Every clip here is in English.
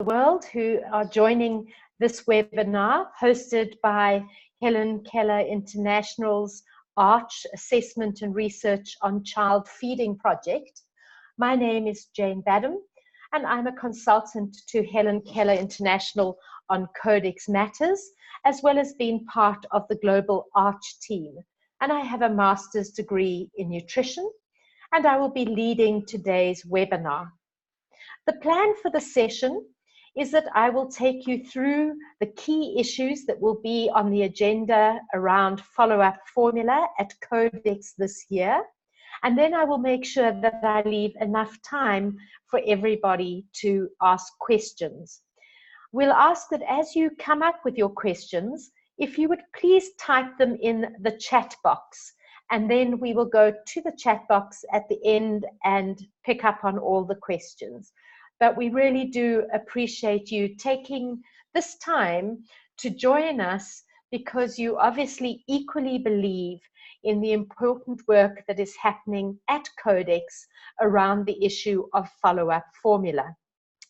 world who are joining this webinar hosted by Helen Keller International's Arch Assessment and Research on Child Feeding Project. My name is Jane Badham, and I'm a consultant to Helen Keller International on Codex matters, as well as being part of the global Arch team. And I have a master's degree in nutrition, and I will be leading today's webinar. The plan for the session is that I will take you through the key issues that will be on the agenda around follow-up formula at Codex this year. And then I will make sure that I leave enough time for everybody to ask questions. We'll ask that as you come up with your questions, if you would please type them in the chat box, and then we will go to the chat box at the end and pick up on all the questions. But we really do appreciate you taking this time to join us, because you obviously equally believe in the important work that is happening at Codex around the issue of follow-up formula,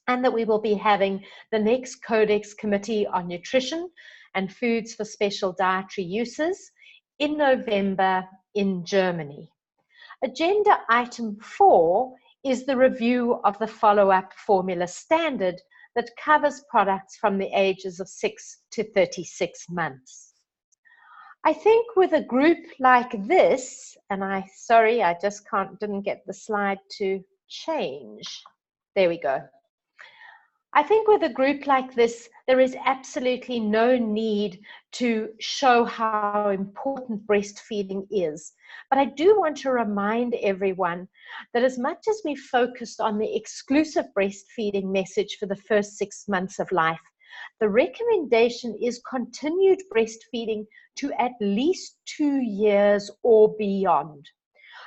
and that we will be having the next Codex Committee on Nutrition and Foods for Special Dietary Uses in November in Germany. Agenda item 4 is the review of the follow-up formula standard that covers products from the ages of 6 to 36 months. I think with a group like this, and I just didn't get the slide to change. There we go. I think with a group like this, there is absolutely no need to show how important breastfeeding is. But I do want to remind everyone that as much as we focused on the exclusive breastfeeding message for the first 6 months of life, the recommendation is continued breastfeeding to at least 2 years or beyond.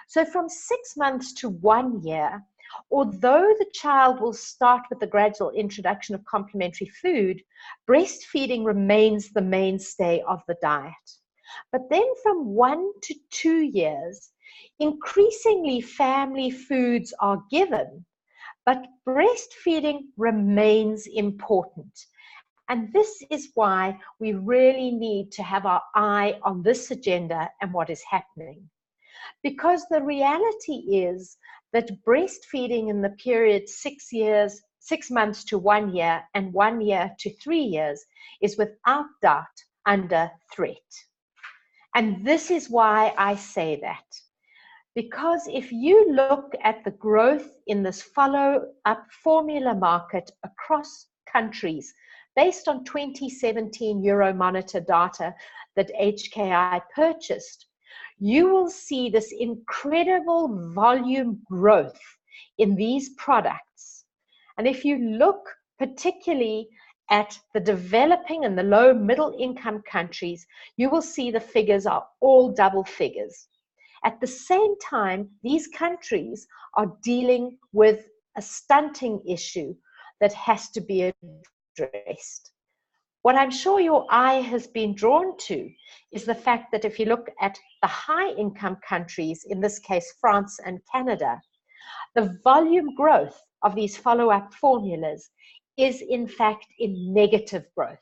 So from 6 months to 1 year, although the child will start with the gradual introduction of complementary food, breastfeeding remains the mainstay of the diet. But then from 1 to 2 years, increasingly family foods are given, but breastfeeding remains important. And this is why we really need to have our eye on this agenda and what is happening. Because the reality is that breastfeeding in the period 6 months to 1 year and 1 year to 3 years is without doubt under threat. And this is why I say that. Because if you look at the growth in this follow-up formula market across countries, based on 2017 Euromonitor data that HKI purchased, you will see this incredible volume growth in these products. And if you look particularly at the developing and the low middle income countries, you will see the figures are all double figures. At the same time, these countries are dealing with a stunting issue that has to be addressed. What I'm sure your eye has been drawn to is the fact that if you look at the high-income countries, in this case France and Canada, the volume growth of these follow-up formulas is in fact in negative growth.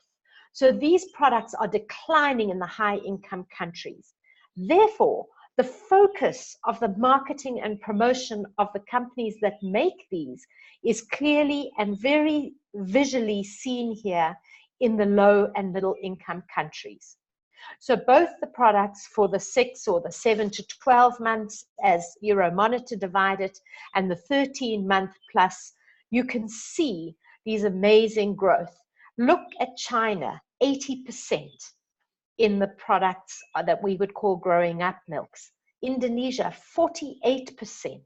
So these products are declining in the high-income countries. Therefore, the focus of the marketing and promotion of the companies that make these is clearly and very visually seen here in the low and middle income countries. So both the products for the 6 or the 7 to 12 months, as Euromonitor divided, and the 13-month plus, you can see these amazing growth. Look at China, 80% in the products that we would call growing up milks. Indonesia, 48%.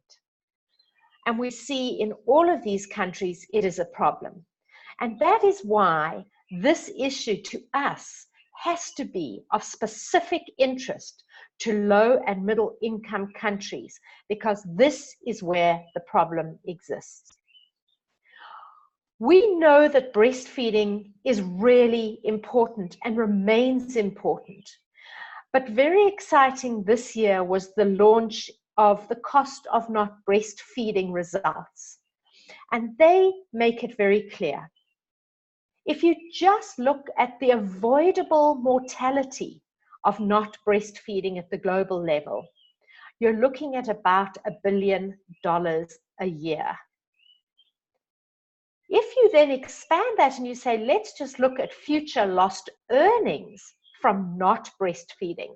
And we see in all of these countries, it is a problem. And that is why this issue to us has to be of specific interest to low and middle income countries, because this is where the problem exists. We know that breastfeeding is really important and remains important. But very exciting this year was the launch of the cost of not breastfeeding results. And they make it very clear If you just look at the avoidable mortality of not breastfeeding at the global level, you're looking at about $1 billion a year. If you then expand that and you say, let's just look at future lost earnings from not breastfeeding,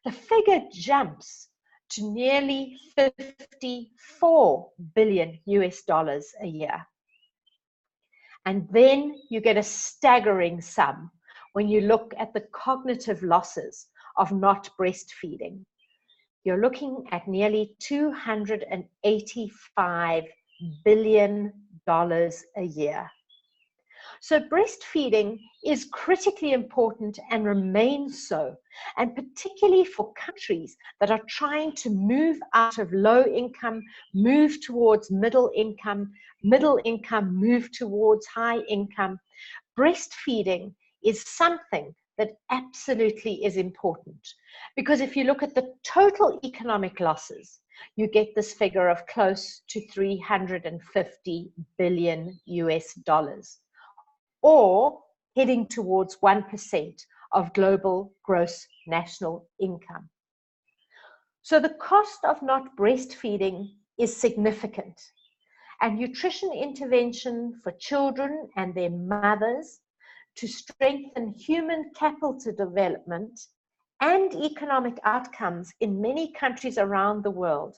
the figure jumps to nearly $54 billion a year. And then you get a staggering sum when you look at the cognitive losses of not breastfeeding. You're looking at nearly $285 billion a year. So breastfeeding is critically important and remains so, and particularly for countries that are trying to move out of low income, move towards middle income, move towards high income. Breastfeeding is something that absolutely is important, because if you look at the total economic losses, you get this figure of close to $350 billion, or heading towards 1% of global gross national income. So the cost of not breastfeeding is significant, and nutrition intervention for children and their mothers to strengthen human capital development and economic outcomes in many countries around the world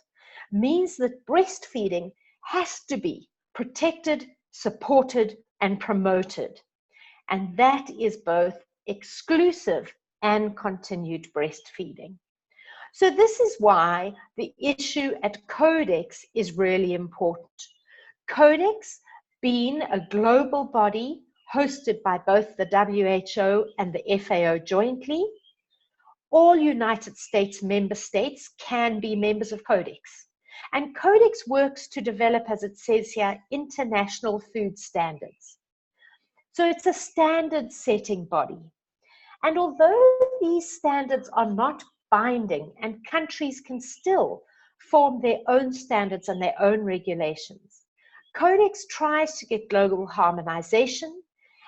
means that breastfeeding has to be protected, supported, and promoted. And that is both exclusive and continued breastfeeding. So this is why the issue at Codex is really important. Codex, being a global body hosted by both the WHO and the FAO jointly, all United States member states can be members of Codex. And Codex works to develop, as it says here, international food standards. So it's a standard setting body. And although these standards are not binding and countries can still form their own standards and their own regulations, Codex tries to get global harmonization.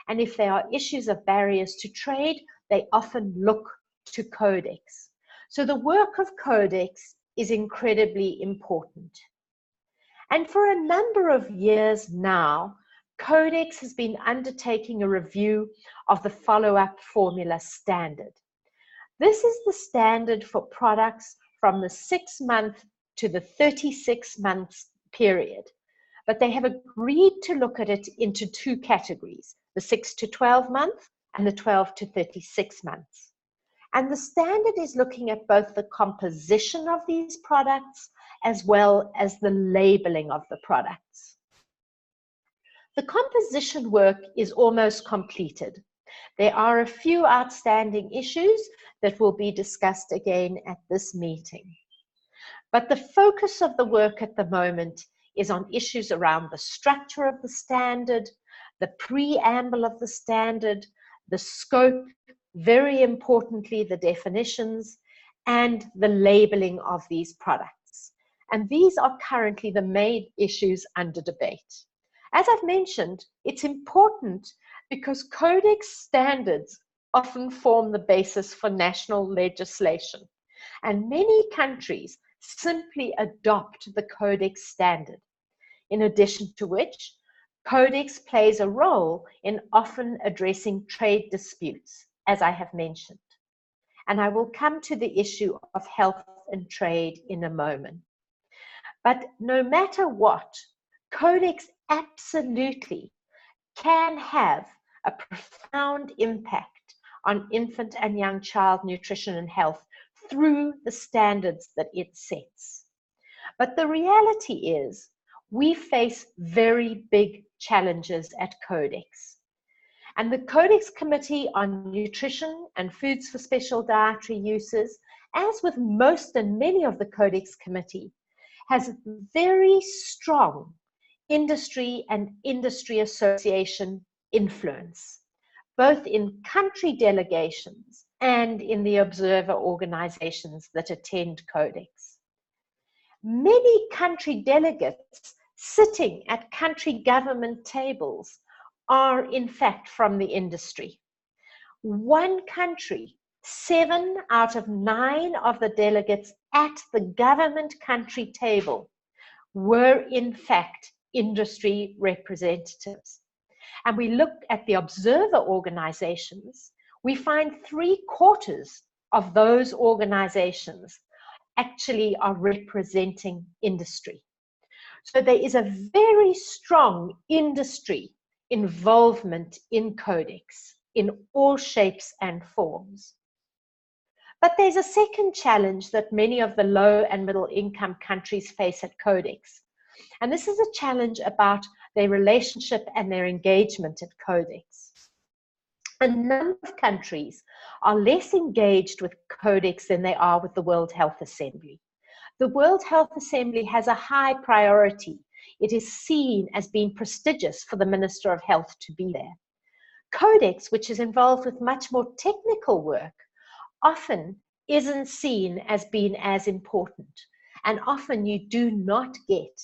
And if there are issues of barriers to trade, they often look to Codex. So the work of Codex is incredibly important. And for a number of years now, Codex has been undertaking a review of the follow-up formula standard. This is the standard for products from the 6-month to the 36 months period. But they have agreed to look at it into 2 categories, the 6 to 12 month and the 12 to 36 months. And the standard is looking at both the composition of these products as well as the labeling of the products. The composition work is almost completed. There are a few outstanding issues that will be discussed again at this meeting. But the focus of the work at the moment is on issues around the structure of the standard, the preamble of the standard, the scope, very importantly, the definitions, and the labeling of these products. And these are currently the main issues under debate. As I've mentioned, it's important because Codex standards often form the basis for national legislation. And many countries simply adopt the Codex standard. In addition to which, Codex plays a role in often addressing trade disputes, as I have mentioned. And I will come to the issue of health and trade in a moment. But no matter what, Codex absolutely can have a profound impact on infant and young child nutrition and health through the standards that it sets. But the reality is, we face very big challenges at Codex. And the Codex Committee on Nutrition and Foods for Special Dietary Uses, as with most and many of the Codex Committee, has very strong industry and industry association influence, both in country delegations and in the observer organizations that attend Codex. Many country delegates sitting at country government tables are in fact from the industry. One country, 7 out of 9 of the delegates at the government country table were in fact industry representatives. And we look at the observer organizations, we find 3/4 of those organizations actually are representing industry. So there is a very strong industry involvement in Codex in all shapes and forms. But there's a second challenge that many of the low and middle income countries face at Codex. And this is a challenge about their relationship and their engagement at Codex. A number of countries are less engaged with Codex than they are with the World Health Assembly. The World Health Assembly has a high priority. It is seen as being prestigious for the Minister of Health to be there. Codex, which is involved with much more technical work, often isn't seen as being as important. And often you do not get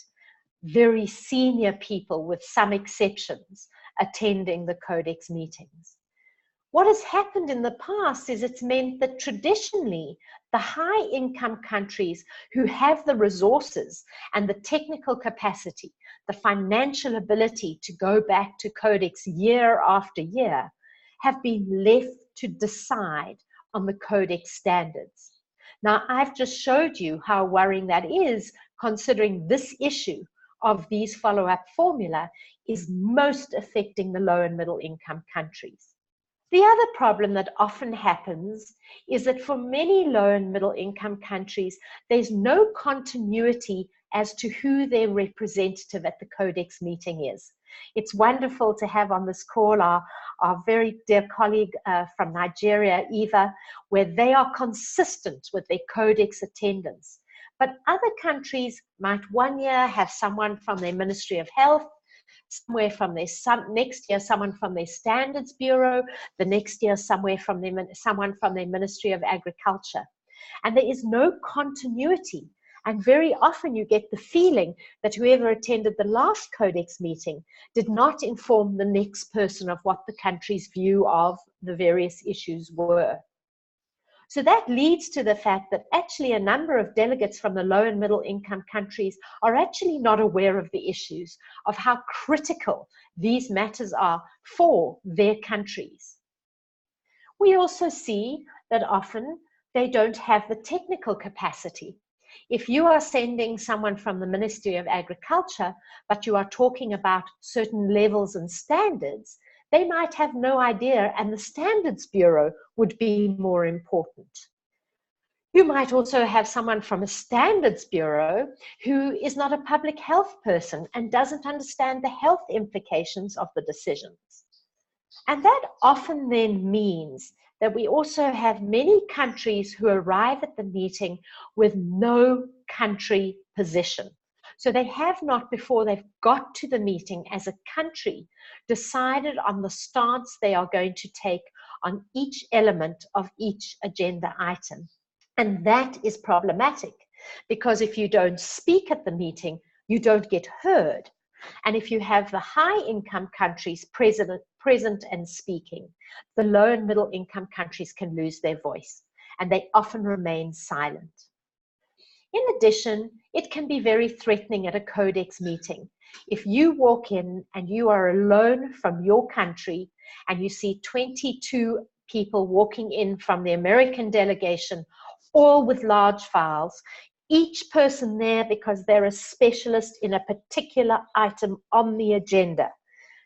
very senior people, with some exceptions, attending the Codex meetings. What has happened in the past is it's meant that traditionally the high income countries who have the resources and the technical capacity, the financial ability to go back to Codex year after year, have been left to decide on the Codex standards. Now, I've just showed you how worrying that is, considering this issue of these follow-up formula is most affecting the low and middle income countries. The other problem that often happens is that for many low and middle income countries, there's no continuity as to who their representative at the Codex meeting is. It's wonderful to have on this call our very dear colleague from Nigeria, Eva, where they are consistent with their Codex attendance. But other countries might one year have someone from their Ministry of Health, somewhere from their next year someone from their Standards Bureau, the next year someone from their Ministry of Agriculture. And there is no continuity. And very often you get the feeling that whoever attended the last Codex meeting did not inform the next person of what the country's view of the various issues were. So that leads to the fact that actually a number of delegates from the low and middle income countries are actually not aware of the issues, of how critical these matters are for their countries. We also see that often they don't have the technical capacity. If you are sending someone from the Ministry of Agriculture, but you are talking about certain levels and standards, they might have no idea, and the Standards Bureau would be more important. You might also have someone from a Standards Bureau who is not a public health person and doesn't understand the health implications of the decisions. And that often then means that we also have many countries who arrive at the meeting with no country position. So they have not, before they've got to the meeting as a country, decided on the stance they are going to take on each element of each agenda item. And that is problematic, because if you don't speak at the meeting, you don't get heard. And if you have the high income countries present and speaking, the low and middle income countries can lose their voice, and they often remain silent. In addition, it can be very threatening at a Codex meeting. If you walk in and you are alone from your country and you see 22 people walking in from the American delegation, all with large files, each person there because they're a specialist in a particular item on the agenda.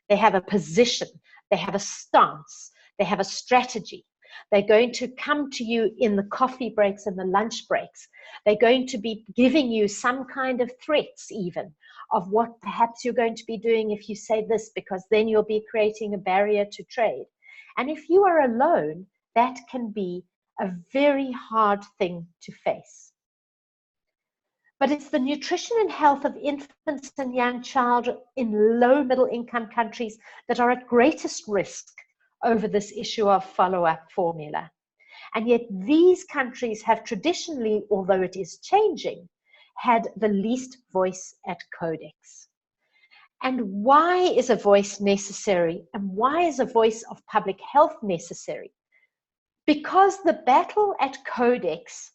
They have a position, they have a stance, they have a strategy. They're going to come to you in the coffee breaks and the lunch breaks. They're going to be giving you some kind of threats even of what perhaps you're going to be doing if you say this, because then you'll be creating a barrier to trade. And if you are alone, that can be a very hard thing to face. But it's the nutrition and health of infants and young children in low middle income countries that are at greatest risk over this issue of follow-up formula. And yet these countries have traditionally, although it is changing, had the least voice at Codex. And why is a voice necessary? And why is a voice of public health necessary? Because the battle at Codex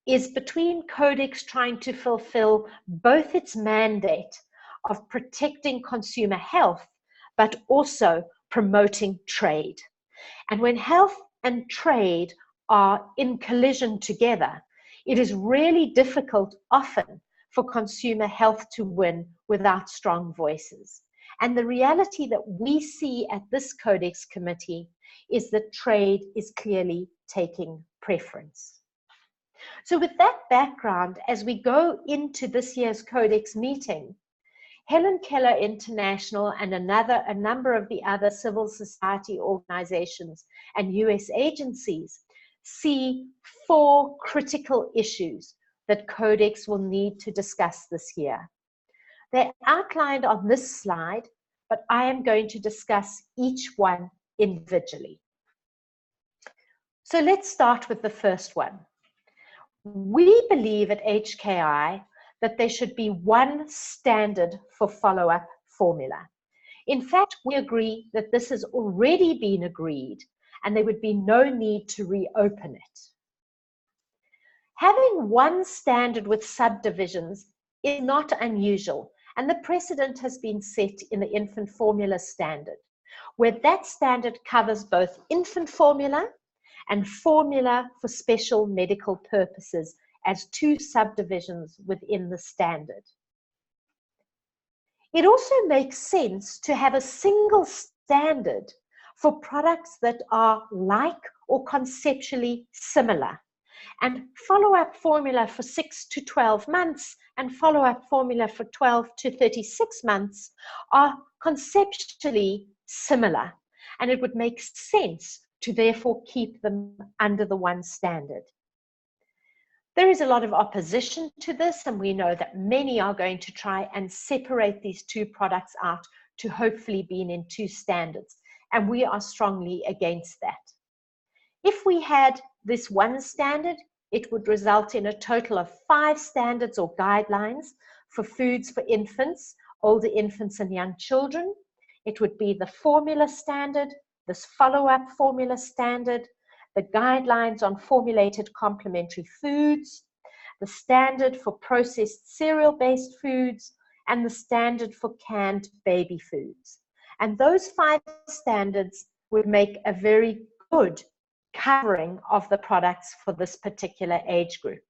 is between Codex trying to fulfill both its mandate of protecting consumer health, but also promoting trade. And when health and trade are in collision together, it is really difficult often for consumer health to win without strong voices. And the reality that we see at this Codex committee is that trade is clearly taking preference. So with that background, as we go into this year's Codex meeting, Helen Keller International and a number of the other civil society organizations and US agencies see 4 critical issues that Codex will need to discuss this year. They're outlined on this slide, but I am going to discuss each one individually. So let's start with the first one. We believe at HKI that there should be one standard for follow-up formula. In fact, we agree that this has already been agreed and there would be no need to reopen it. Having one standard with subdivisions is not unusual, and the precedent has been set in the infant formula standard, where that standard covers both infant formula and formula for special medical purposes as 2 subdivisions within the standard. It also makes sense to have a single standard for products that are like or conceptually similar, and follow-up formula for 6 to 12 months and follow-up formula for 12 to 36 months are conceptually similar, and it would make sense to therefore keep them under the one standard. There is a lot of opposition to this, and we know that many are going to try and separate these 2 products out to hopefully be in 2 standards, and we are strongly against that. If we had this one standard, it would result in a total of 5 standards or guidelines for foods for infants, older infants and young children. It would be the formula standard, this follow-up formula standard, the guidelines on formulated complementary foods, the standard for processed cereal-based foods, and the standard for canned baby foods. And those 5 standards would make a very good covering of the products for this particular age group.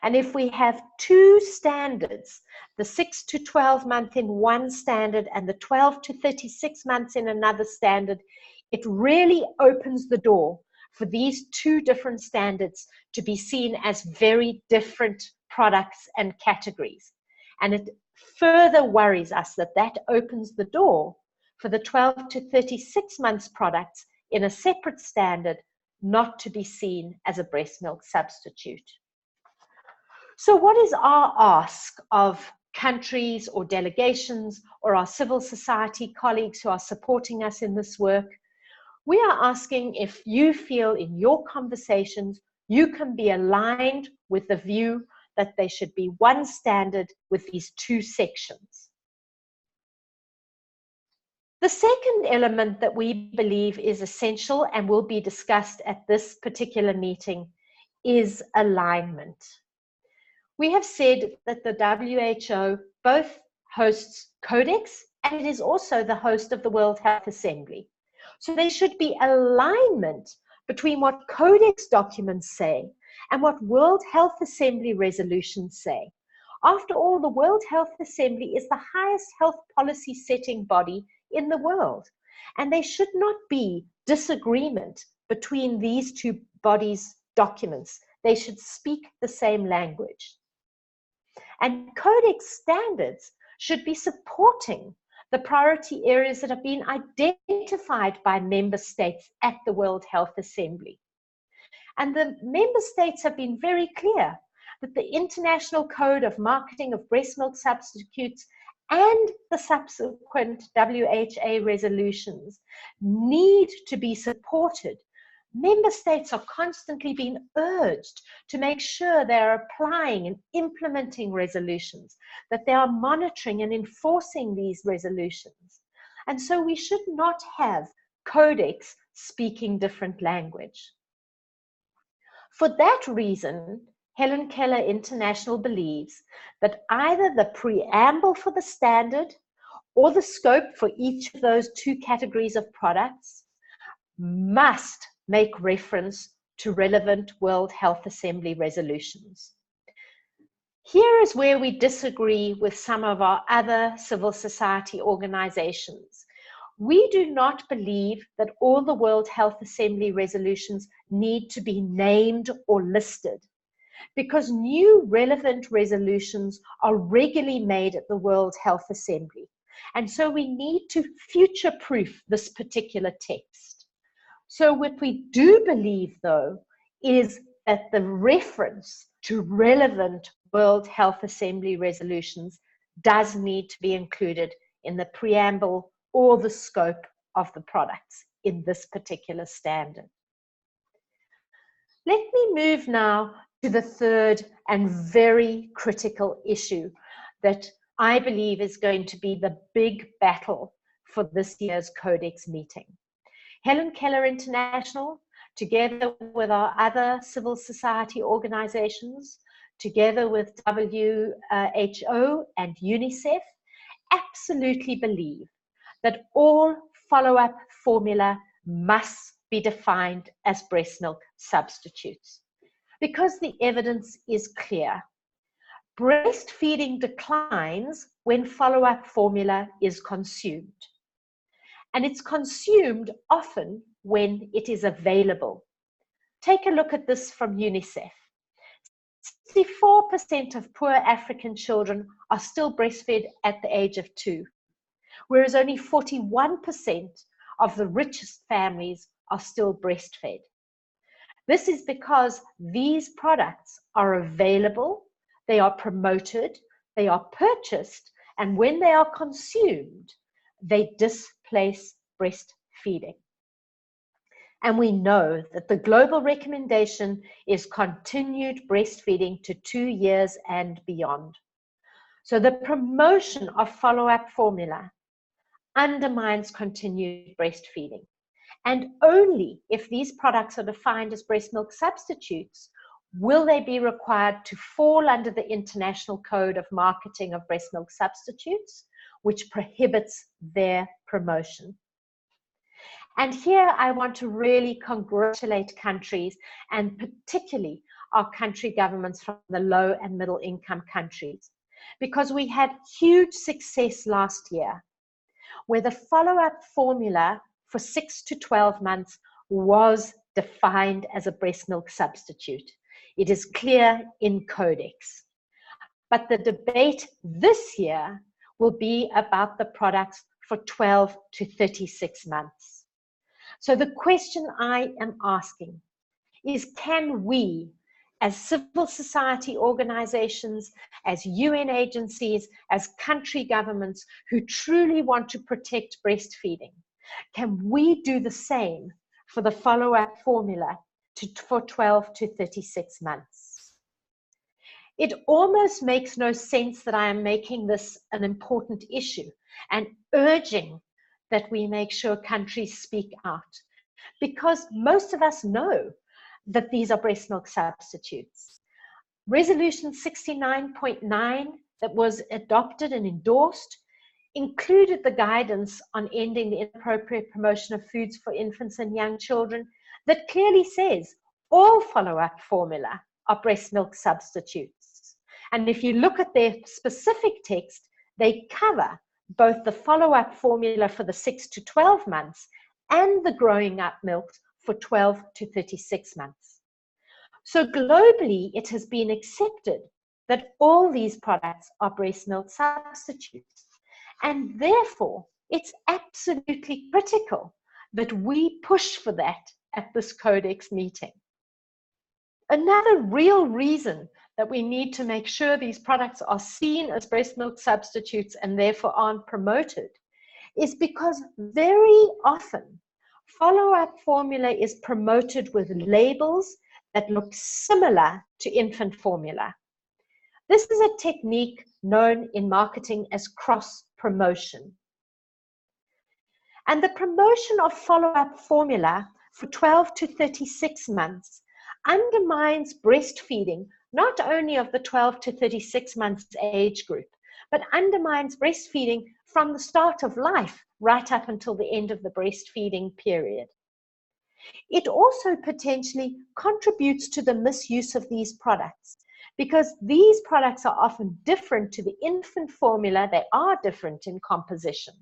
And if we have 2 standards, the 6 to 12 month in one standard and the 12 to 36 months in another standard, it really opens the door for these 2 different standards to be seen as very different products and categories. And it further worries us that that opens the door for the 12 to 36 months products in a separate standard not to be seen as a breast milk substitute. So what is our ask of countries or delegations or our civil society colleagues who are supporting us in this work? We are asking if you feel in your conversations you can be aligned with the view that there should be one standard with these 2 sections. The second element that we believe is essential and will be discussed at this particular meeting is alignment. We have said that the WHO both hosts Codex and it is also the host of the World Health Assembly. So there should be alignment between what Codex documents say and what World Health Assembly resolutions say. After all, the World Health Assembly is the highest health policy setting body in the world. And there should not be disagreement between these 2 bodies' documents. They should speak the same language. And Codex standards should be supporting the priority areas that have been identified by member states at the World Health Assembly. And the member states have been very clear that the International Code of Marketing of Breast Milk Substitutes and the subsequent WHA resolutions need to be supported member states are constantly being urged to make sure they're applying and implementing resolutions, that they are monitoring and enforcing these resolutions. And so we should not have Codex speaking different language. For that reason, Helen Keller International believes that either the preamble for the standard or the scope for each of those two categories of products must make reference to relevant World Health Assembly resolutions. Here is where we disagree with some of our other civil society organizations. We do not believe that all the World Health Assembly resolutions need to be named or listed, because new relevant resolutions are regularly made at the World Health Assembly. And so we need to future-proof this particular text. So what we do believe, though, is that the reference to relevant World Health Assembly resolutions does need to be included in the preamble or the scope of the products in this particular standard. Let me move now to the third and very critical issue that I believe is going to be the big battle for this year's Codex meeting. Helen Keller International, together with our other civil society organizations, together with WHO and UNICEF, absolutely believe that all follow-up formula must be defined as breast milk substitutes, because the evidence is clear. Breastfeeding declines when follow-up formula is consumed. And it's consumed often when it is available. Take a look at this from UNICEF. 64% of poor African children are still breastfed at the age of 2, whereas only 41% of the richest families are still breastfed. This is because these products are available, they are promoted, they are purchased, and when they are consumed, they displace breastfeeding. And we know that the global recommendation is continued breastfeeding to 2 years and beyond. So the promotion of follow-up formula undermines continued breastfeeding. And only if these products are defined as breast milk substitutes will they be required to fall under the International Code of Marketing of Breast Milk Substitutes, which prohibits their promotion. And here I want to really congratulate countries, and particularly our country governments from the low and middle income countries, because we had huge success last year where the follow-up formula for 6 to 12 months was defined as a breast milk substitute. It is clear in Codex. But the debate this year will be about the products for 12 to 36 months. So the question I am asking is, can we, as civil society organizations, as UN agencies, as country governments who truly want to protect breastfeeding, can we do the same for the follow-up formula for 12 to 36 months? It almost makes no sense that I am making this an important issue and urging that we make sure countries speak out, because most of us know that these are breast milk substitutes. Resolution 69.9 that was adopted and endorsed included the guidance on ending the inappropriate promotion of foods for infants and young children that clearly says all follow-up formula are breast milk substitutes. And if you look at their specific text, they cover both the follow-up formula for the 6 to 12 months and the growing up milks for 12 to 36 months. So globally, it has been accepted that all these products are breast milk substitutes. And therefore, it's absolutely critical that we push for that at this Codex meeting. Another real reason that we need to make sure these products are seen as breast milk substitutes and therefore aren't promoted is because very often follow-up formula is promoted with labels that look similar to infant formula. This is a technique known in marketing as cross-promotion. And the promotion of follow-up formula for 12 to 36 months undermines breastfeeding, not only of the 12 to 36 months age group, but undermines breastfeeding from the start of life right up until the end of the breastfeeding period. It also potentially contributes to the misuse of these products, because these products are often different to the infant formula. They are different in composition.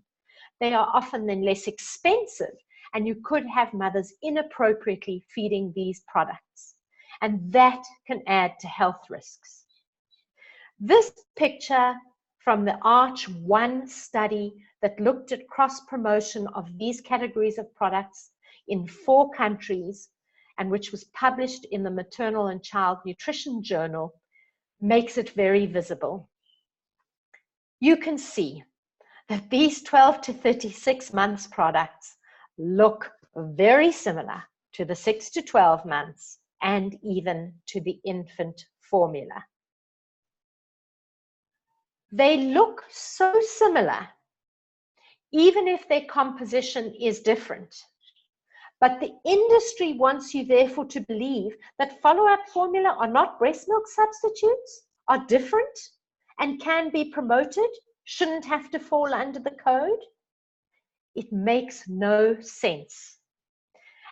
They are often then less expensive, and you could have mothers inappropriately feeding these products, and that can add to health risks. This picture from the ARCH-1 study that looked at cross-promotion of these categories of products in 4 countries, and which was published in the Maternal and Child Nutrition Journal, makes it very visible. You can see that these 12 to 36 months products look very similar to the 6 to 12 months and even to the infant formula. They look so similar, even if their composition is different. But the industry wants you therefore to believe that follow-up formula are not breast milk substitutes, are different, and can be promoted, shouldn't have to fall under the code. It makes no sense.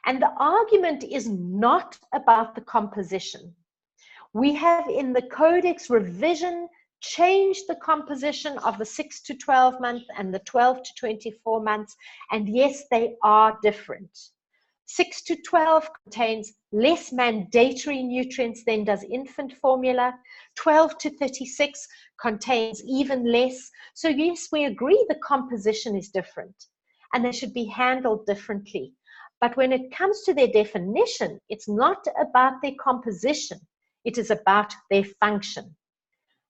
And the argument is not about the composition. We have in the Codex revision changed the composition of the 6 to 12 month and the 12 to 24 months, and yes, they are different. 6 to 12 contains less mandatory nutrients than does infant formula. 12 to 36 contains even less. So yes, we agree the composition is different and they should be handled differently. But when it comes to their definition, it's not about their composition. It is about their function.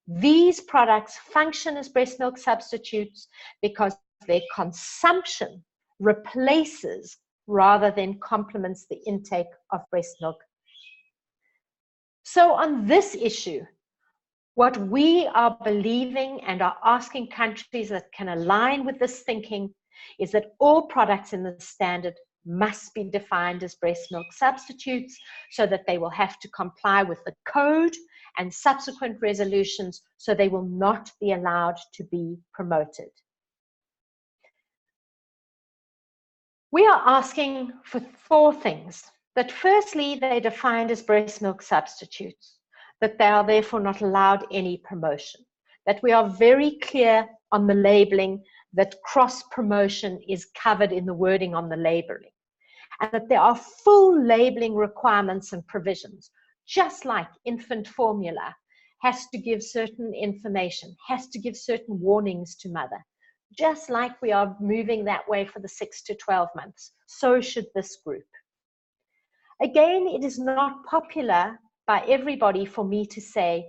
These products function as breast milk substitutes because their consumption replaces rather than complements the intake of breast milk. So on this issue, what we are believing and are asking countries that can align with this thinking is that all products in the standard must be defined as breast milk substitutes, so that they will have to comply with the code and subsequent resolutions, so they will not be allowed to be promoted. We are asking for 4 things. That firstly, they're defined as breast milk substitutes, that they are therefore not allowed any promotion, that we are very clear on the labeling, that cross-promotion is covered in the wording on the labeling, and that there are full labeling requirements and provisions, just like infant formula has to give certain information, has to give certain warnings to mother. Just like we are moving that way for the 6 to 12 months, so should this group. Again, it is not popular by everybody for me to say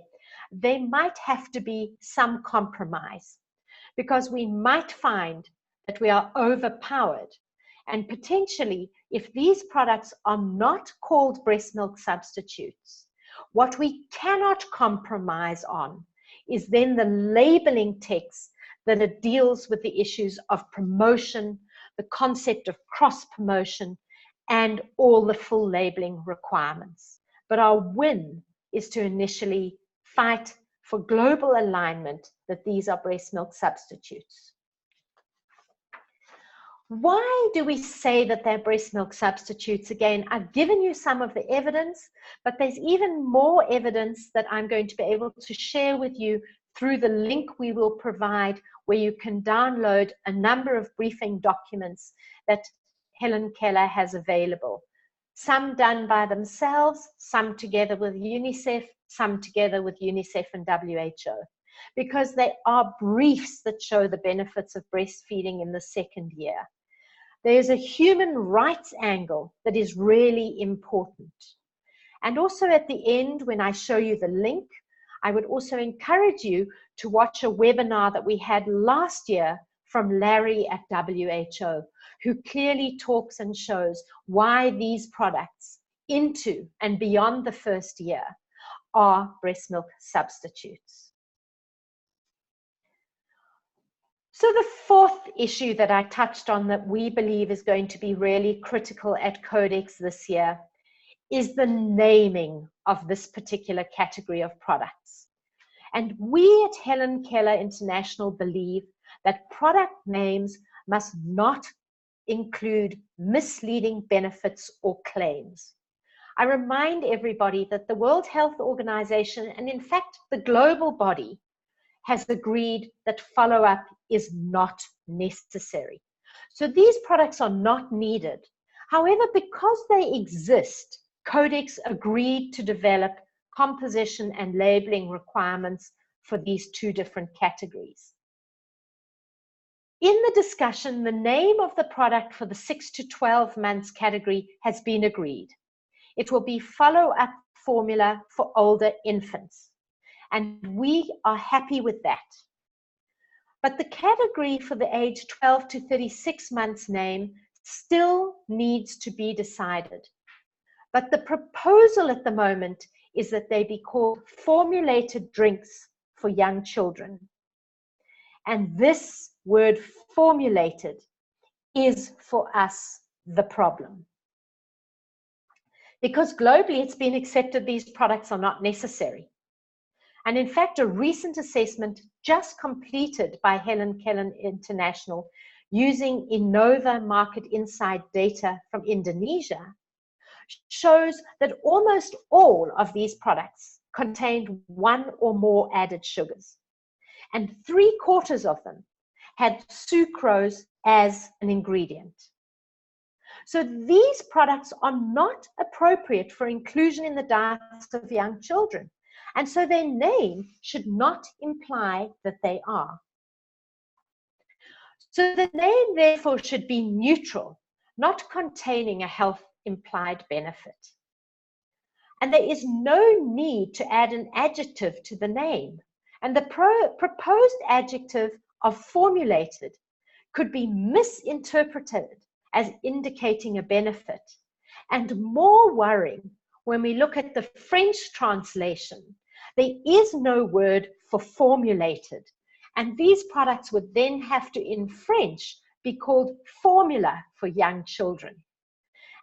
there might have to be some compromise, because we might find that we are overpowered. And potentially, if these products are not called breast milk substitutes, what we cannot compromise on is then the labeling text that it deals with the issues of promotion, the concept of cross-promotion, and all the full labeling requirements. But our win is to initially fight for global alignment that these are breast milk substitutes. Why do we say that they're breast milk substitutes? Again, I've given you some of the evidence, but there's even more evidence that I'm going to be able to share with you through the link we will provide, where you can download a number of briefing documents that Helen Keller has available. Some done by themselves, some together with UNICEF, some together with UNICEF and WHO, because they are briefs that show the benefits of breastfeeding in the 2nd year. There's a human rights angle that is really important. And also at the end, when I show you the link, I would also encourage you to watch a webinar that we had last year from Larry at WHO, who clearly talks and shows why these products into and beyond the first year are breast milk substitutes. So the fourth issue that I touched on that we believe is going to be really critical at Codex this year is the naming of this particular category of products. And we at Helen Keller International believe that product names must not include misleading benefits or claims. I remind everybody that the World Health Organization, and in fact the global body, has agreed that follow-up is not necessary. So these products are not needed. However, because they exist, Codex agreed to develop composition and labeling requirements for these two different categories. In the discussion, the name of the product for the 6 to 12 months category has been agreed. It will be follow-up formula for older infants. And we are happy with that. But the category for the age 12 to 36 months name still needs to be decided. But the proposal at the moment is that they be called formulated drinks for young children. And this word formulated is for us the problem. Because globally it's been accepted these products are not necessary. And in fact, a recent assessment just completed by Helen Keller International using Innova market insight data from Indonesia shows that almost all of these products contained one or more added sugars. And 3/4 of them had sucrose as an ingredient. So these products are not appropriate for inclusion in the diets of young children. And so their name should not imply that they are. So the name therefore should be neutral, not containing a health implied benefit. And there is no need to add an adjective to the name. And the proposed adjective of formulated could be misinterpreted as indicating a benefit. And more worrying, when we look at the French translation, there is no word for formulated. And these products would then have to, in French, be called formula for young children.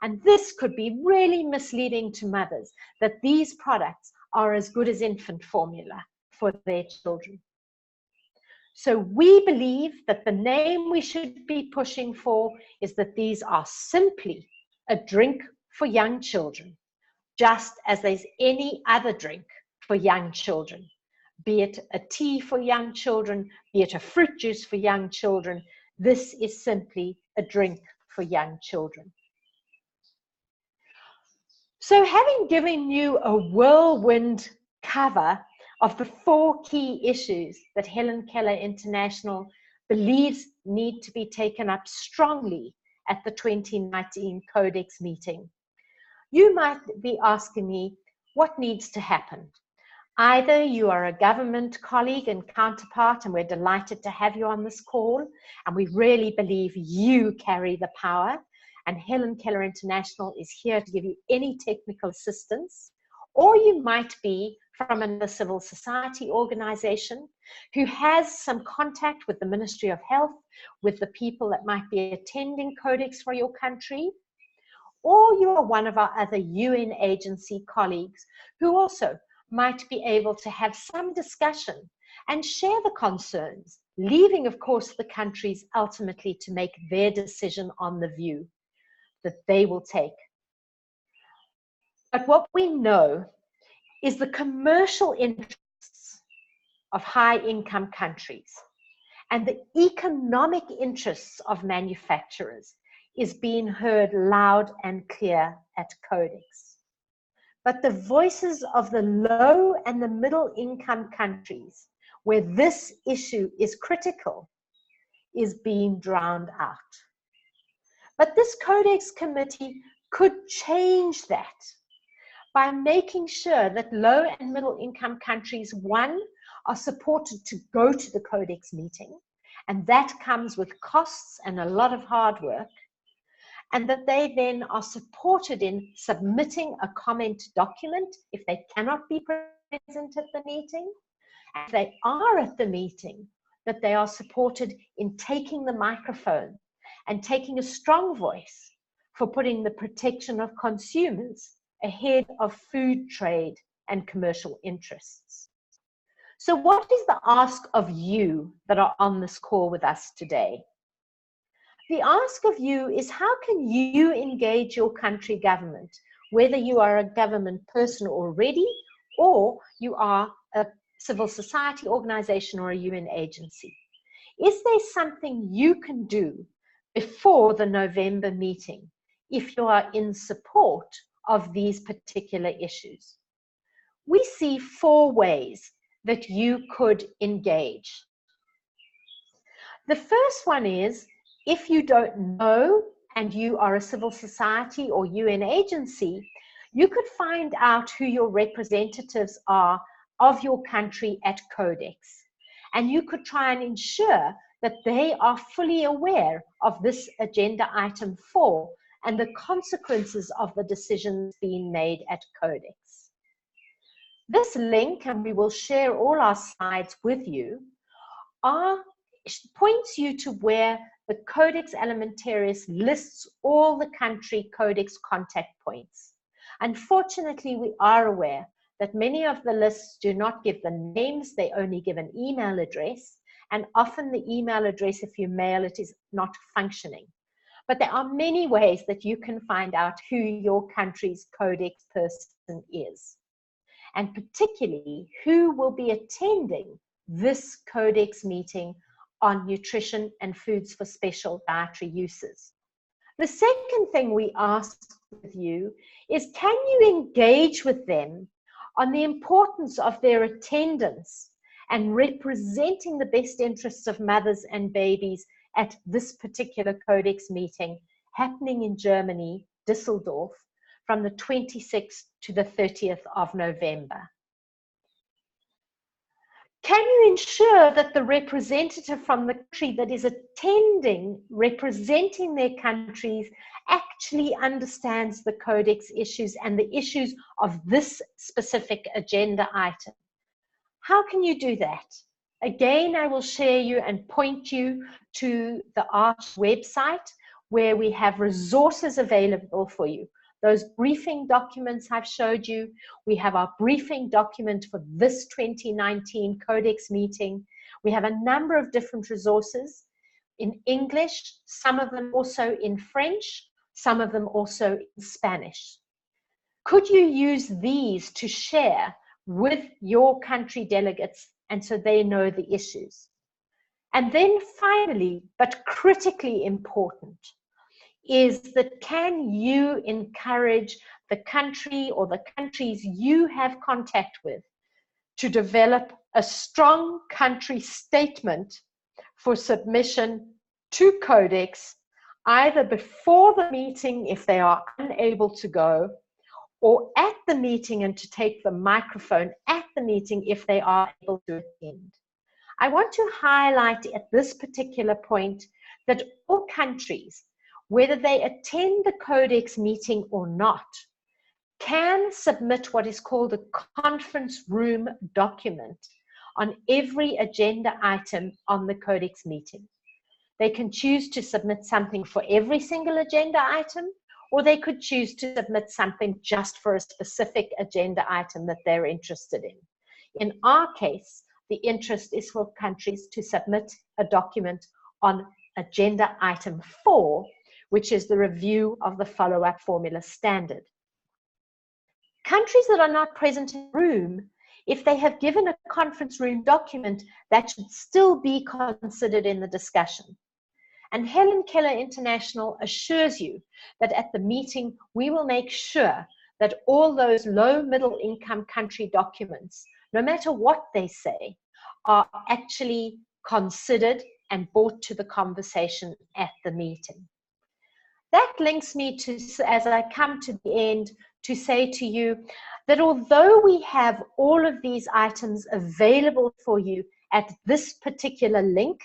And this could be really misleading to mothers, that these products are as good as infant formula for their children. So we believe that the name we should be pushing for is that these are simply a drink for young children, just as there's any other drink for young children, be it a tea for young children, be it a fruit juice for young children. This is simply a drink for young children. So having given you a whirlwind cover of the 4 key issues that Helen Keller International believes need to be taken up strongly at the 2019 Codex meeting, you might be asking me, what needs to happen? Either you are a government colleague and counterpart, and we're delighted to have you on this call, and we really believe you carry the power, and Helen Keller International is here to give you any technical assistance. Or you might be from another civil society organization who has some contact with the Ministry of Health, with the people that might be attending Codex for your country. Or you are one of our other UN agency colleagues who also might be able to have some discussion and share the concerns, leaving, of course, the countries ultimately to make their decision on the view that they will take. But what we know is the commercial interests of high-income countries and the economic interests of manufacturers is being heard loud and clear at Codex. But the voices of the low and the middle income countries, where this issue is critical, is being drowned out. But this Codex committee could change that by making sure that low and middle income countries, one, are supported to go to the Codex meeting, and that comes with costs and a lot of hard work. and that they then are supported in submitting a comment document if they cannot be present at the meeting. And if they are at the meeting, that they are supported in taking the microphone and taking a strong voice for putting the protection of consumers ahead of food trade and commercial interests. So what is the ask of you that are on this call with us today? The ask of you is, how can you engage your country government, whether you are a government person already or you are a civil society organization or a UN agency? Is there something you can do before the November meeting if you are in support of these particular issues? We see 4 ways that you could engage. The first one is, if you don't know and you are a civil society or UN agency, you could find out who your representatives are of your country at Codex. And you could try and ensure that they are fully aware of this agenda item 4 and the consequences of the decisions being made at Codex. This link, and we will share all our slides with you, points you to where the Codex Alimentarius lists all the country Codex contact points. Unfortunately, we are aware that many of the lists do not give the names, they only give an email address, and often the email address, if you mail it, is not functioning. But there are many ways that you can find out who your country's Codex person is, and particularly who will be attending this Codex meeting on nutrition and foods for special dietary uses. The second thing we ask with you is, can you engage with them on the importance of their attendance and representing the best interests of mothers and babies at this particular Codex meeting happening in Germany, Düsseldorf, from the 26th to the 30th of November? Can you ensure that the representative from the country that is attending, representing their countries, actually understands the Codex issues and the issues of this specific agenda item? How can you do that? Again, I will share you and point you to the ARCH website, where we have resources available for you. Those briefing documents I've showed you, we have our briefing document for this 2019 Codex meeting. We have a number of different resources in English, some of them also in French, some of them also in Spanish. Could you use these to share with your country delegates, and so they know the issues? And then finally, but critically important, is that can you encourage the country or the countries you have contact with to develop a strong country statement for submission to Codex, either before the meeting if they are unable to go, or at the meeting and to take the microphone at the meeting if they are able to attend? I want to highlight at this particular point that all countries, whether they attend the Codex meeting or not, can submit what is called a conference room document on every agenda item on the Codex meeting. They can choose to submit something for every single agenda item, or they could choose to submit something just for a specific agenda item that they're interested in. In our case, the interest is for countries to submit a document on agenda item 4, which is the review of the follow-up formula standard. Countries that are not present in the room, if they have given a conference room document, that should still be considered in the discussion. And Helen Keller International assures you that at the meeting, we will make sure that all those low middle income country documents, no matter what they say, are actually considered and brought to the conversation at the meeting. That links me to, as I come to the end, to say to you that although we have all of these items available for you at this particular link,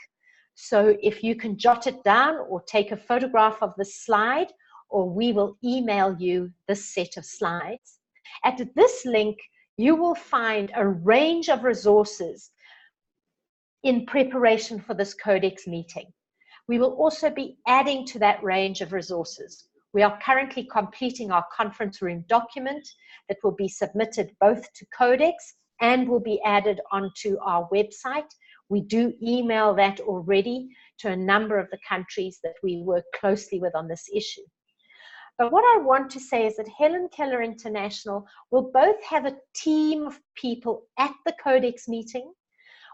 so if you can jot it down or take a photograph of the slide, or we will email you this set of slides. At this link, you will find a range of resources in preparation for this Codex meeting. We will also be adding to that range of resources. We are currently completing our conference room document that will be submitted both to Codex and will be added onto our website. We do email that already to a number of the countries that we work closely with on this issue. But what I want to say is that Helen Keller International will both have a team of people at the Codex meeting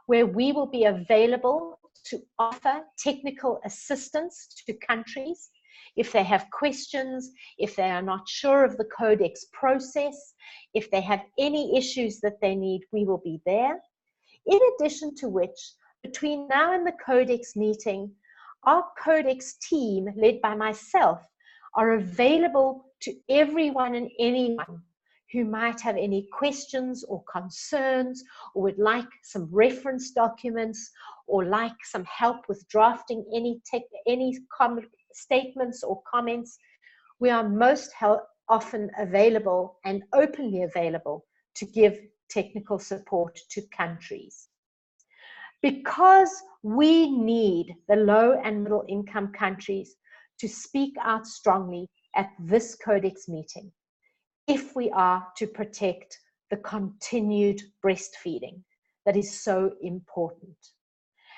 where we will be available to offer technical assistance to countries if they have questions, if they are not sure of the Codex process, if they have any issues that they need, we will be there. In addition to which, between now and the Codex meeting, our Codex team, led by myself, are available to everyone and anyone who might have any questions or concerns, or would like some reference documents, or like some help with drafting any statements or comments. We are most often available and openly available to give technical support to countries. Because we need the low and middle income countries to speak out strongly at this Codex meeting, if we are to protect the continued breastfeeding that is so important.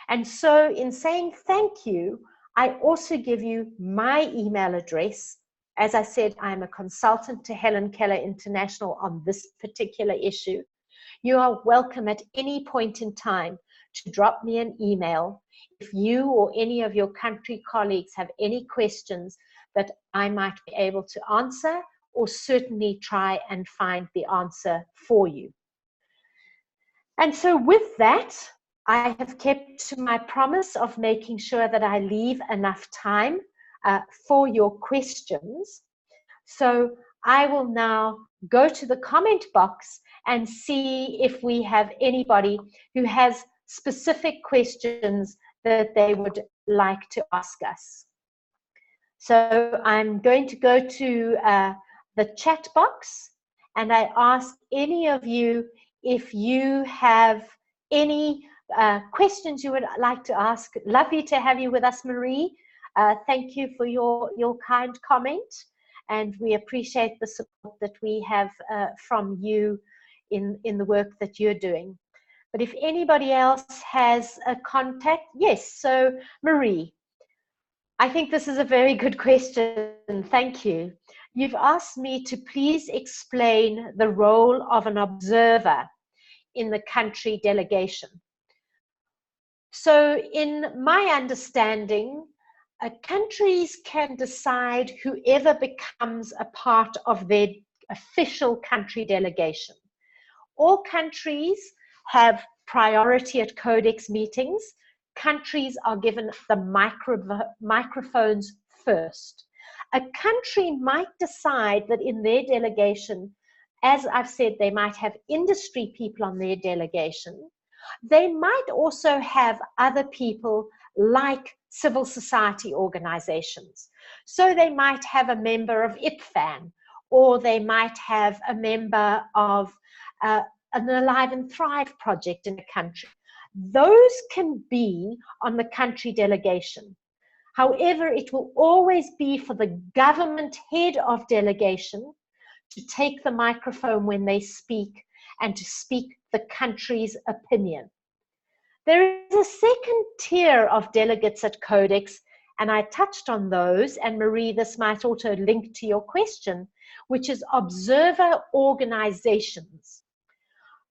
And so in saying thank you, I also give you my email address. As I said, I'm a consultant to Helen Keller International on this particular issue. You are welcome at any point in time to drop me an email if you or any of your country colleagues have any questions that I might be able to answer, or certainly try and find the answer for you. And so with that, I have kept to my promise of making sure that I leave enough time for your questions. So I will now go to the comment box and see if we have anybody who has specific questions that they would like to ask us. So I'm going to go to the chat box, and I ask any of you if you have any questions you would like to ask. Lovely to have you with us, Marie. Thank you for your kind comment, and we appreciate the support that we have from you in the work that you're doing. But if anybody else has a contact, yes, so Marie, I think this is a very good question. Thank you. You've asked me to please explain the role of an observer in the country delegation. So in my understanding, countries can decide whoever becomes a part of their official country delegation. All countries have priority at Codex meetings. Countries are given the microphones first. A country might decide that in their delegation, as I've said, they might have industry people on their delegation. They might also have other people like civil society organizations. So they might have a member of IPFAN, or they might have a member of an Alive and Thrive project in a country. Those can be on the country delegation. However, it will always be for the government head of delegation to take the microphone when they speak and to speak the country's opinion. There is a second tier of delegates at Codex, and I touched on those, and Marie, this might also link to your question, which is observer organizations.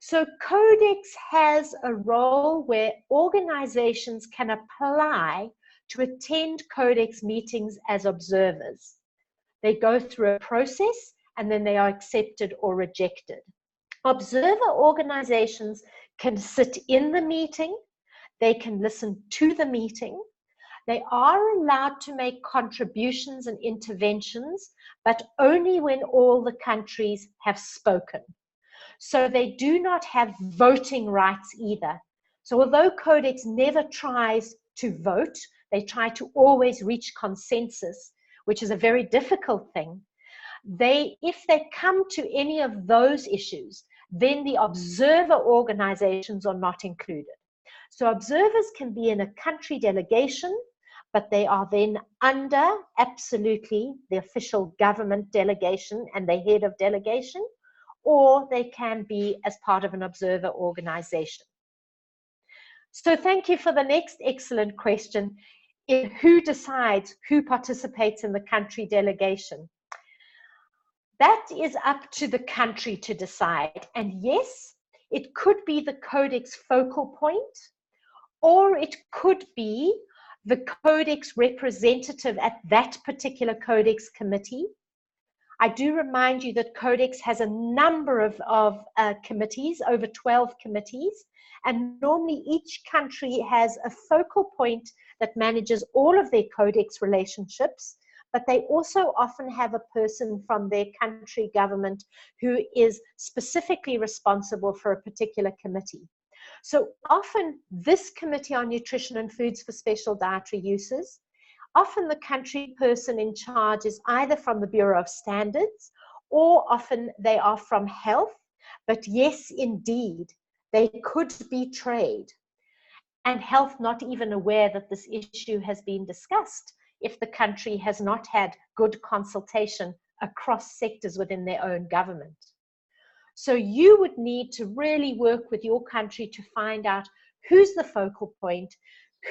So Codex has a role where organizations can apply to attend Codex meetings as observers. They go through a process and then they are accepted or rejected. Observer organizations can sit in the meeting, they can listen to the meeting, they are allowed to make contributions and interventions, but only when all the countries have spoken. So they do not have voting rights either. So although Codex never tries to vote, they try to always reach consensus. which is a very difficult thing, if they come to any of those issues, then the observer organizations are not included. So observers can be in a country delegation, but they are then under absolutely the official government delegation and the head of delegation, or they can be as part of an observer organization. So thank you for the next excellent question. Who decides who participates in the country delegation? That is up to the country to decide. And yes, it could be the Codex focal point, or it could be the Codex representative at that particular Codex committee. I do remind you that Codex has a number of committees, over 12 committees, and normally each country has a focal point that manages all of their Codex relationships, but they also often have a person from their country government who is specifically responsible for a particular committee. So often this Committee on Nutrition and Foods for Special Dietary Uses, often the country person in charge is either from the Bureau of Standards, or often they are from health, but yes, indeed, they could be trade. And health not even aware that this issue has been discussed if the country has not had good consultation across sectors within their own government. So you would need to really work with your country to find out who's the focal point,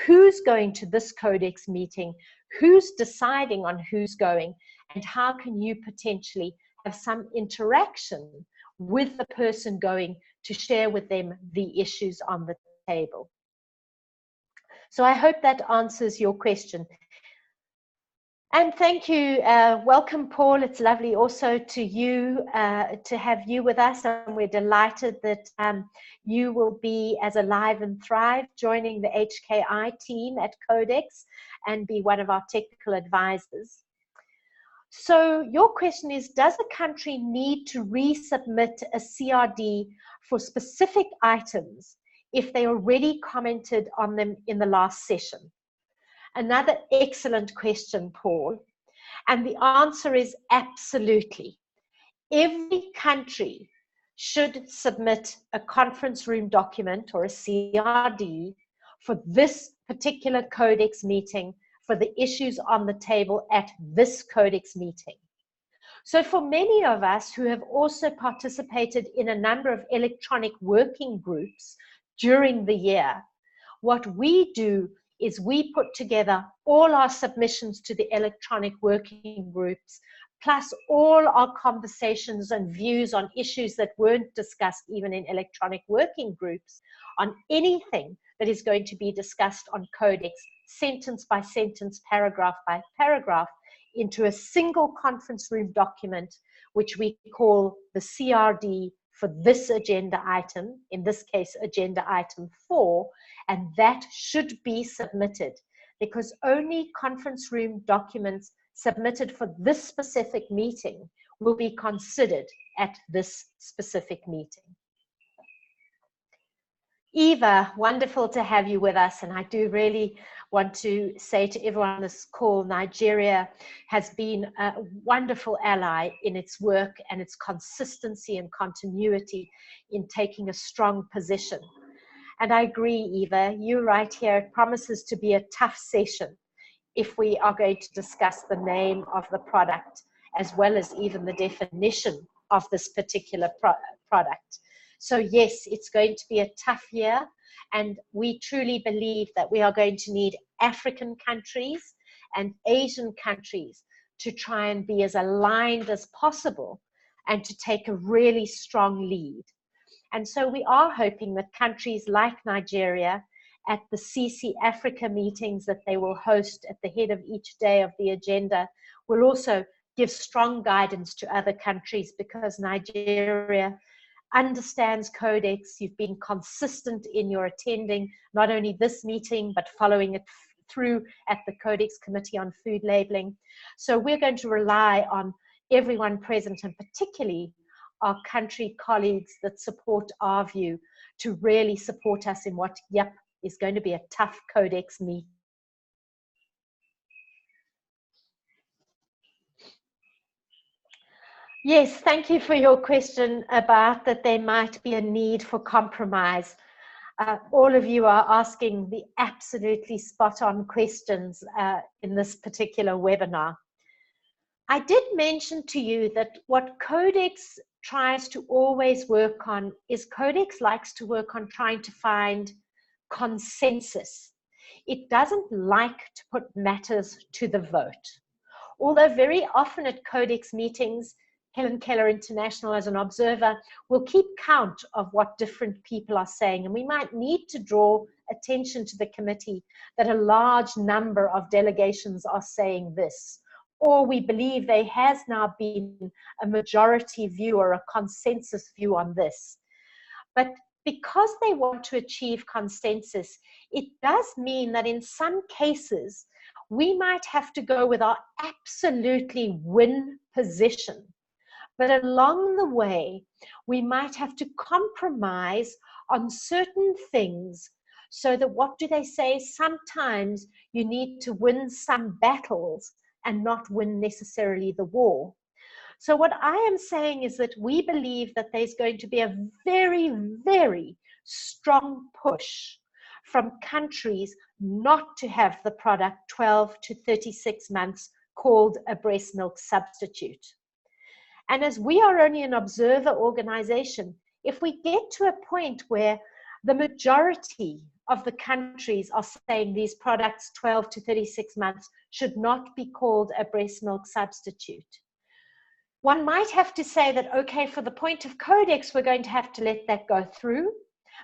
who's going to this Codex meeting, who's deciding on who's going, and how can you potentially have some interaction with the person going to share with them the issues on the table. So I hope that answers your question. And thank you. Welcome, Paul. It's lovely also to you, to have you with us. And we're delighted that you will be, as Alive and Thrive, joining the HKI team at Codex and be one of our technical advisors. So your question is, does a country need to resubmit a CRD for specific items if they already commented on them in the last session? Another excellent question, Paul. And the answer is absolutely. Every country should submit a conference room document or a CRD for this particular Codex meeting, for the issues on the table at this Codex meeting. So for many of us who have also participated in a number of electronic working groups during the year, what we do is we put together all our submissions to the electronic working groups, plus all our conversations and views on issues that weren't discussed even in electronic working groups, on anything that is going to be discussed on Codex, sentence by sentence, paragraph by paragraph, into a single conference room document, which we call the CRD for this agenda item, in this case, agenda item 4, and that should be submitted, because only conference room documents submitted for this specific meeting will be considered at this specific meeting. Eva, wonderful to have you with us, and I do really want to say to everyone on this call, Nigeria has been a wonderful ally in its work and its consistency and continuity in taking a strong position. And I agree, Eva, you're right here. It promises to be a tough session if we are going to discuss the name of the product, as well as even the definition of this particular product. So yes, it's going to be a tough year, and we truly believe that we are going to need African countries and Asian countries to try and be as aligned as possible and to take a really strong lead. And so we are hoping that countries like Nigeria, at the CC Africa meetings that they will host at the head of each day of the agenda, will also give strong guidance to other countries, because Nigeria understands Codex. You've been consistent in your attending not only this meeting, but following it through at the Codex Committee on Food Labeling. So we're going to rely on everyone present, and particularly our country colleagues that support our view, to really support us in what, yep, is going to be a tough Codex meeting. Yes, thank you for your question about that there might be a need for compromise. All of you are asking the absolutely spot on questions in this particular webinar. I did mention to you that what Codex tries to always work on is Codex likes to work on trying to find consensus. It doesn't like to put matters to the vote. Although very often at Codex meetings, Helen Keller International as an observer will keep count of what different people are saying. And we might need to draw attention to the committee that a large number of delegations are saying this. Or we believe there has now been a majority view or a consensus view on this. But because they want to achieve consensus, it does mean that in some cases, we might have to go with our absolutely win position. But along the way, we might have to compromise on certain things so that, what do they say? Sometimes you need to win some battles and not win necessarily the war. So what I am saying is that we believe that there's going to be a very, very strong push from countries not to have the product 12 to 36 months called a breast milk substitute. And as we are only an observer organization, if we get to a point where the majority of the countries are saying these products 12 to 36 months should not be called a breast milk substitute, one might have to say that, okay, for the point of Codex, we're going to have to let that go through.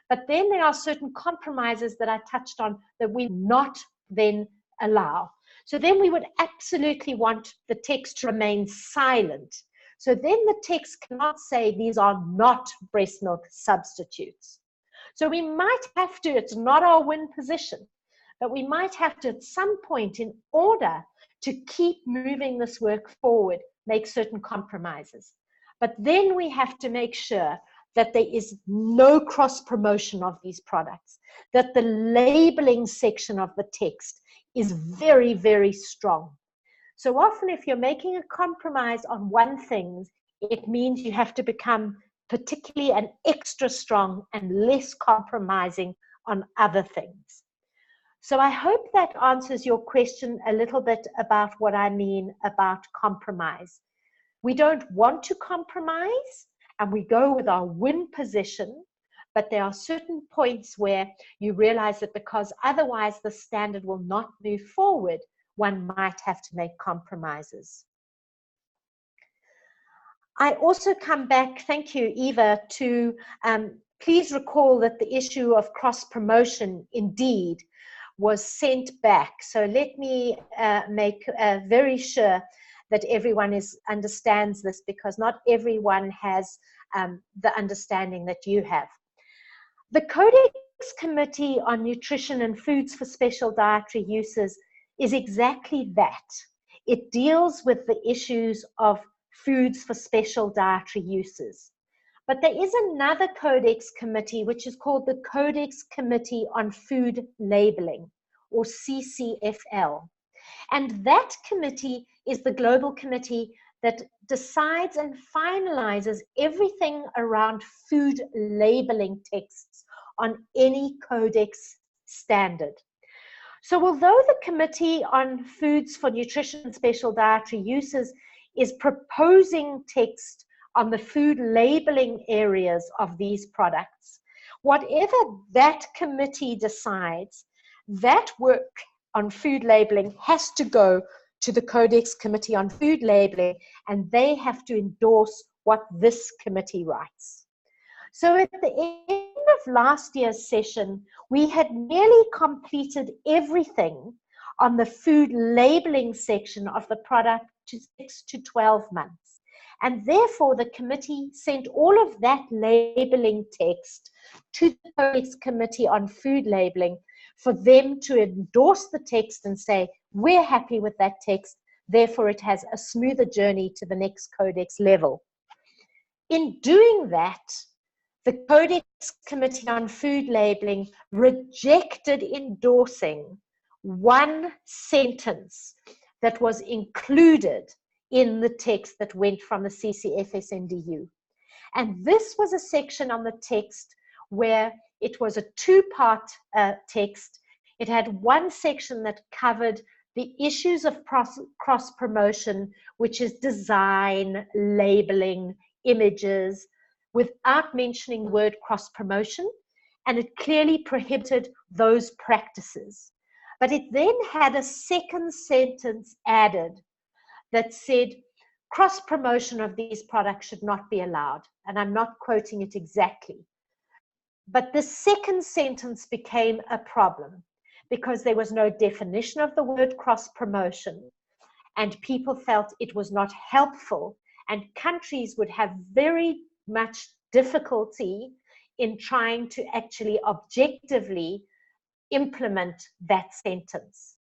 But then there are certain compromises that I touched on that we not then allow. So then we would absolutely want the text to remain silent. So then the text cannot say these are not breast milk substitutes. So we might have to, it's not our win position, but we might have to at some point, in order to keep moving this work forward, make certain compromises. But then we have to make sure that there is no cross promotion of these products, that the labeling section of the text is very, very strong. So often if you're making a compromise on one thing, it means you have to become particularly and extra strong and less compromising on other things. So I hope that answers your question a little bit about what I mean about compromise. We don't want to compromise, and we go with our win position, but there are certain points where you realize that because otherwise the standard will not move forward, one might have to make compromises. I also come back, thank you, Eva, to please recall that the issue of cross-promotion indeed was sent back. So let me make very sure that everyone understands this, because not everyone has the understanding that you have. The Codex Committee on Nutrition and Foods for Special Dietary Uses is exactly that. It deals with the issues of foods for special dietary uses. But there is another Codex committee which is called the Codex Committee on Food Labeling, or CCFL. And that committee is the global committee that decides and finalizes everything around food labeling texts on any Codex standard. So although the Committee on Foods for Nutrition and Special Dietary Uses is proposing text on the food labeling areas of these products, whatever that committee decides, that work on food labeling has to go to the Codex Committee on Food Labeling, and they have to endorse what this committee writes. So at the end of last year's session, we had nearly completed everything on the food labeling section of the product to 6 to 12 months. And therefore, the committee sent all of that labeling text to the Codex Committee on Food Labeling for them to endorse the text and say, we're happy with that text, therefore it has a smoother journey to the next Codex level. In doing that, the Codex Committee on Food Labeling rejected endorsing one sentence that was included in the text that went from the CCFSNDU. And this was a section on the text where it was a two-part text. It had one section that covered the issues of cross-promotion, which is design, labeling, images, without mentioning the word cross-promotion, and it clearly prohibited those practices. But it then had a second sentence added that said, cross-promotion of these products should not be allowed. And I'm not quoting it exactly. But the second sentence became a problem because there was no definition of the word cross-promotion, and people felt it was not helpful, and countries would have very much difficulty in trying to actually objectively implement that sentence.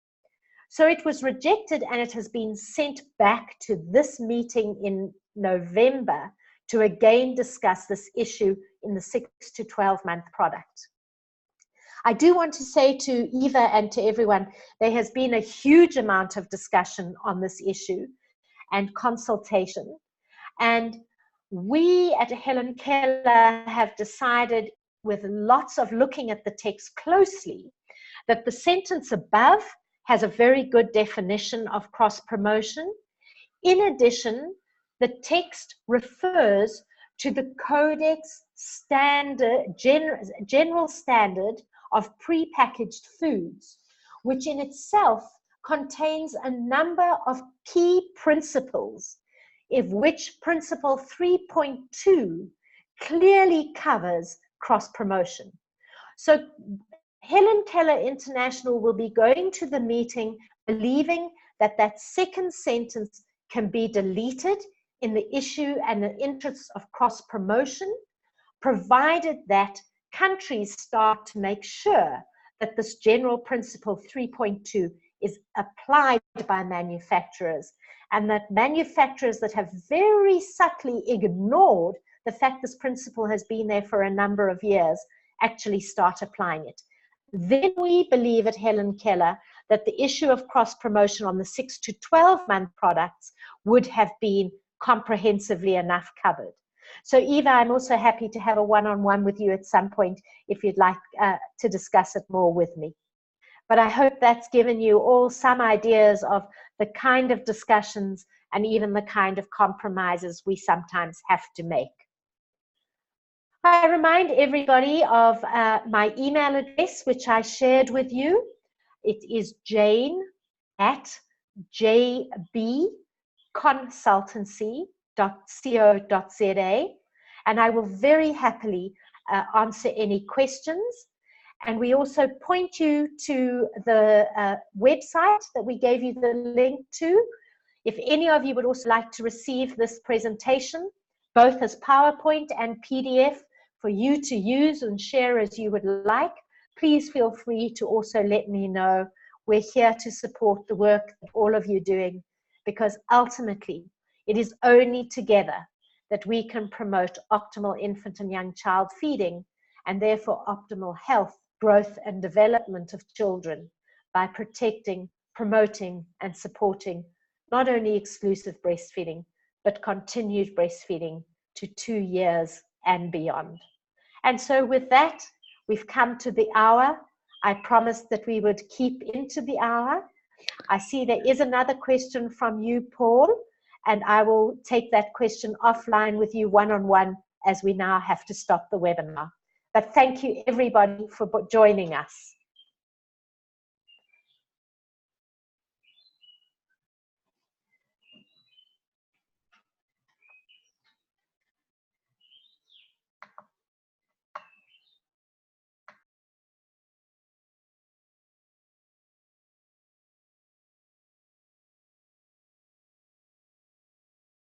So it was rejected, and it has been sent back to this meeting in November to again discuss this issue in the 6 to 12 month product. I do want to say to Eva and to everyone, there has been a huge amount of discussion on this issue and consultation. And we at Helen Keller have decided, with lots of looking at the text closely, that the sentence above has a very good definition of cross-promotion. In addition, the text refers to the Codex standard, general standard of prepackaged foods, which in itself contains a number of key principles, of which principle 3.2 clearly covers cross-promotion. So Helen Keller International will be going to the meeting believing that that second sentence can be deleted in the issue and the interests of cross-promotion, provided that countries start to make sure that this general principle 3.2 is applied by manufacturers, and that manufacturers that have very subtly ignored the fact this principle has been there for a number of years actually start applying it. Then we believe at Helen Keller that the issue of cross-promotion on the 6 to 12 month products would have been comprehensively enough covered. So Eva, I'm also happy to have a one-on-one with you at some point if you'd like to discuss it more with me. But I hope that's given you all some ideas of the kind of discussions and even the kind of compromises we sometimes have to make. I remind everybody of my email address, which I shared with you. It is jane@jbconsultancy.co.za, and I will very happily answer any questions. And we also point you to the website that we gave you the link to. If any of you would also like to receive this presentation, both as PowerPoint and PDF, for you to use and share as you would like, please feel free to also let me know. We're here to support the work that all of you are doing, because ultimately it is only together that we can promote optimal infant and young child feeding, and therefore optimal health, growth and development of children, by protecting, promoting and supporting not only exclusive breastfeeding, but continued breastfeeding to 2 years and beyond. And so with that, we've come to the hour. I promised that we would keep into the hour. I see there is another question from you, Paul, and I will take that question offline with you one-on-one as we now have to stop the webinar. But thank you everybody for joining us.